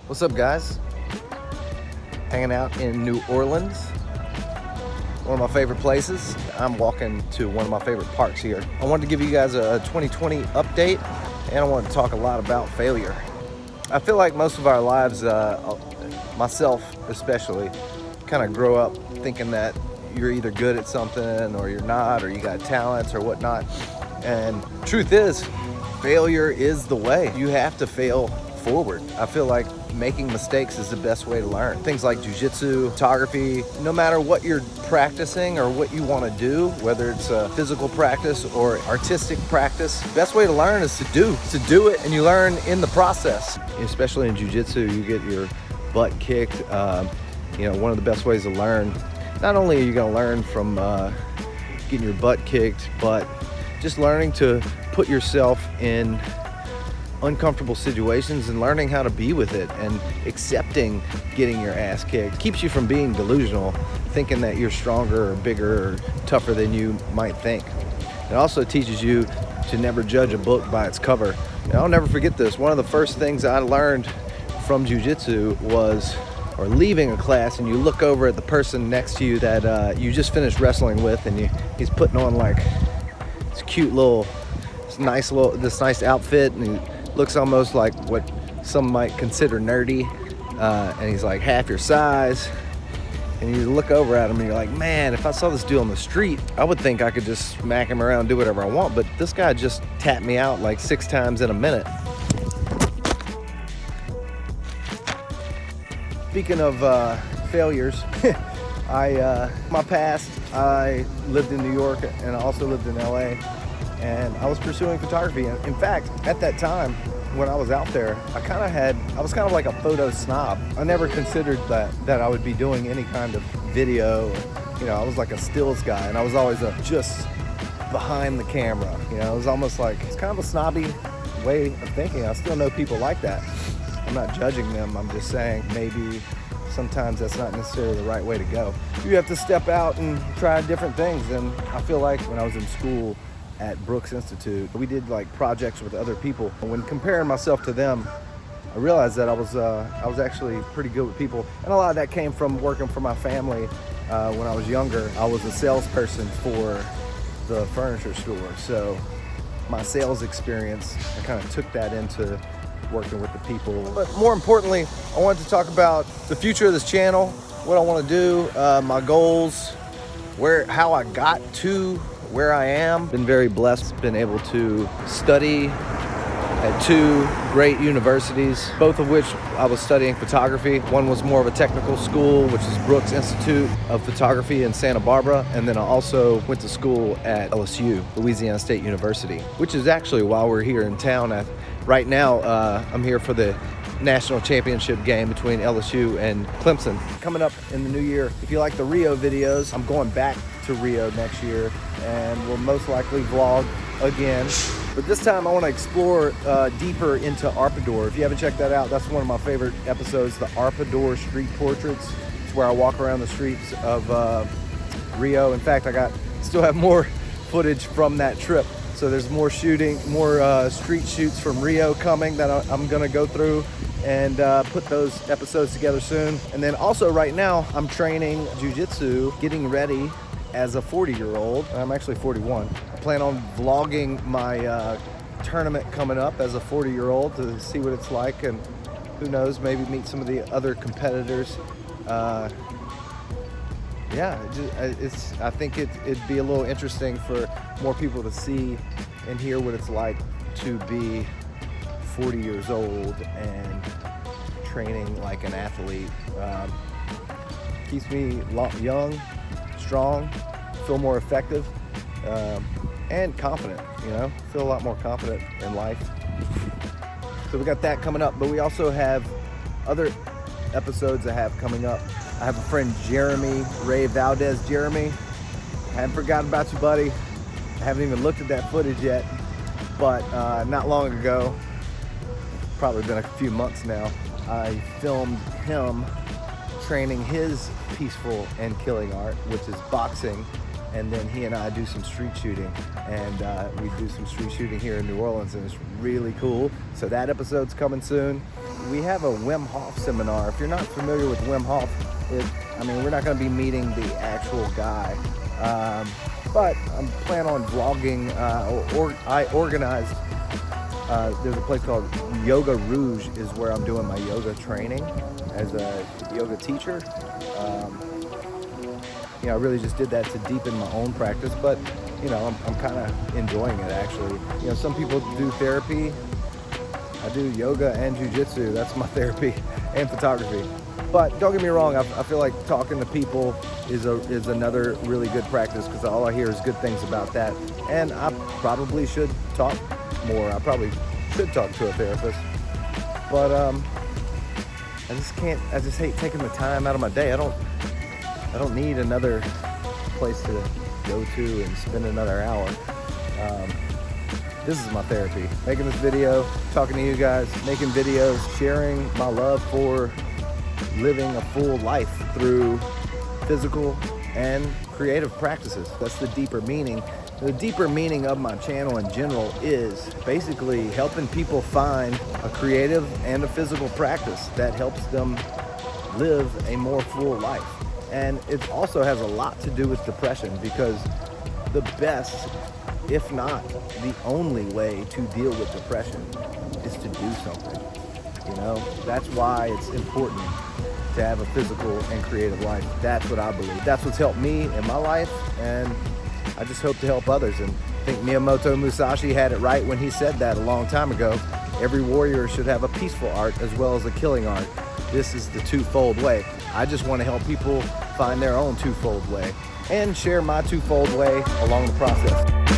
What's up, guys? Hanging out in New Orleans, one of my favorite places. I'm walking to one of my favorite parks here. I wanted to give you guys a 2020 update, and I want to talk a lot about failure. I feel like most of our lives, myself especially, kind of grow up thinking that you're either good at something or you're not, or you got talents or whatnot. And truth is, failure is the way. You have to fail forward. I feel like making mistakes is the best way to learn. Things like jiu-jitsu, photography, no matter what you're practicing or what you want to do, whether it's a physical practice or artistic practice, best way to learn is to do it, and you learn in the process. Especially in jiu-jitsu, you get your butt kicked. One of the best ways to learn, not only are you going to learn from getting your butt kicked, but just learning to put yourself in uncomfortable situations and learning how to be with it and accepting getting your ass kicked. Keeps you from being delusional, thinking that you're stronger or bigger or tougher than you might think. It also teaches you to never judge a book by its cover. And I'll never forget this. One of the first things I learned from jiu-jitsu was, or leaving a class, and you look over at the person next to you that you just finished wrestling with, and he's putting on like this cute little, this nice outfit, and he looks almost like what some might consider nerdy, and he's like half your size, and you look over at him and you're like, man, if I saw this dude on the street, I would think I could just smack him around and do whatever I want, but this guy just tapped me out like 6 times in a minute. Speaking of failures, my past, I lived in New York and I also lived in LA, and I was pursuing photography. In fact, at that time when I was out there, I was kind of like a photo snob. I never considered that I would be doing any kind of video. I was like a stills guy, and I was always just behind the camera. It was almost like, it's kind of a snobby way of thinking. I still know people like that. I'm not judging them. I'm just saying maybe sometimes that's not necessarily the right way to go. You have to step out and try different things. And I feel like when I was in school at Brooks Institute, we did like projects with other people. And when comparing myself to them, I realized that I was actually pretty good with people. And a lot of that came from working for my family. When I was younger, I was a salesperson for the furniture store. So my sales experience, I kind of took that into working with the people. But more importantly, I wanted to talk about the future of this channel, what I want to do, my goals, how I got to where I am. Been very blessed, been able to study at 2 great universities, both of which I was studying photography. One was more of a technical school, which is Brooks Institute of Photography in Santa Barbara. And then I also went to school at LSU, Louisiana State University, which is actually while we're here in town. Right now, I'm here for the national championship game between LSU and Clemson. Coming up in the new year, if you like the Rio videos, I'm going back to Rio next year, and we'll most likely vlog again. But this time I want to explore deeper into Arpador. If you haven't checked that out, that's one of my favorite episodes, the Arpador Street Portraits. It's where I walk around the streets of Rio. In fact, still have more footage from that trip. So there's more shooting, more street shoots from Rio coming that I'm gonna go through and put those episodes together soon. And then also right now, I'm training jiu-jitsu, getting ready as a 40-year-old. I'm actually 41. I plan on vlogging my tournament coming up as a 40-year-old to see what it's like, and who knows, maybe meet some of the other competitors. I think it'd be a little interesting for more people to see and hear what it's like to be 40 years old and training like an athlete. Keeps me young, strong, feel more effective, and confident, feel a lot more confident in life. So we got that coming up, but we also have other episodes I have coming up. I have a friend, Jeremy Ray Valdez. Jeremy, I haven't forgotten about you, buddy. I haven't even looked at that footage yet, but not long ago, probably been a few months now, I filmed him training his peaceful and killing art, which is boxing, and then he and I do some street shooting, and we do some street shooting here in New Orleans, and it's really cool. So that episode's coming soon. we have a Wim Hof seminar. If you're not familiar with Wim Hof, we're not going to be meeting the actual guy, but I'm planning on vlogging. I organized. There's a place called Yoga Rouge, is where I'm doing my yoga training as a yoga teacher. I really just did that to deepen my own practice, but I'm kind of enjoying it actually. Some people do therapy. I do yoga and jiu-jitsu. That's my therapy, and photography. But don't get me wrong, I feel like talking to people is another really good practice, because all I hear is good things about that. And I probably should talk more. I probably should talk to a therapist. But I just hate taking the time out of my day. I don't need another place to go to and spend another hour. This is my therapy. Making this video, talking to you guys, making videos, sharing my love for living a full life through physical and creative practices. That's the deeper meaning. The deeper meaning of my channel in general is basically helping people find a creative and a physical practice that helps them live a more full life. And it also has a lot to do with depression, because the best, if not the only way to deal with depression is to do something. That's why it's important to have a physical and creative life. That's what I believe. That's what's helped me in my life, and I just hope to help others. And I think Miyamoto Musashi had it right when he said that a long time ago. Every warrior should have a peaceful art as well as a killing art. This is the twofold way. I just want to help people find their own twofold way and share my twofold way along the process.